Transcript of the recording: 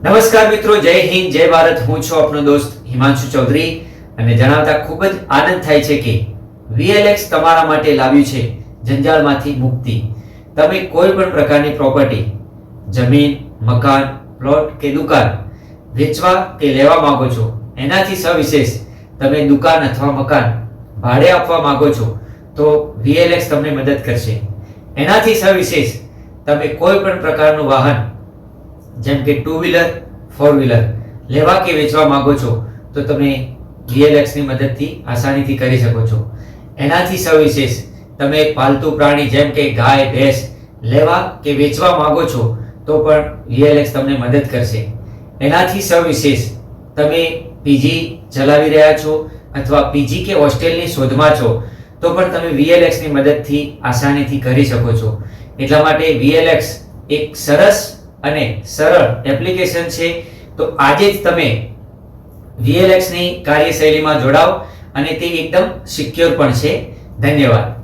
નમસ્કાર મિત્રો, જય હિન્દ, જય ભારત. હું છું આપનો દોસ્ત હિમાંશુ ચૌધરી અને જણાવતા ખૂબ જ આનંદ થાય છે કે VLX તમારા માટે લાવ્યું છે જંજાળમાંથી મુક્તિ. તમે કોઈ પણ પ્રકારની પ્રોપર્ટી, જમીન, મકાન, પ્લોટ કે દુકાન વેચવા કે લેવા માંગો છો, એનાથી સવિશેષ તમે દુકાન અથવા મકાન ભાડે આપવા માંગો છો તો VLX તમને મદદ કરશે. એનાથી સવિશેષ તમે કોઈ પણ પ્રકારનું વાહન જેમ કે 2 વ્હીલર, 4 વ્હીલર લેવા કે વેચવા માંગો છો તો તમે VLX ની મદદથી આસાનીથી કરી શકો છો. એનાથી સવિશેષ તમે પાલતુ પ્રાણી જેમ કે ગાય, ભેંસ લેવા કે વેચવા માંગો છો તો પણ VLX તમને મદદ કરશે. એનાથી સવિશેષ તમે PG ચલાવી રહ્યા છો અથવા PG કે હોસ્ટેલની શોધમાં છો તો પણ તમે VLX ની મદદથી આસાનીથી કરી શકો છો. એટલા માટે VLX એક સરસ અને સરળ એપ્લિકેશન છે. તો આજે જ તમે VLX ની કાર્યશૈલીમાં જોડાઓ અને તે એકદમ સિક્યોર પણ છે. ધન્યવાદ.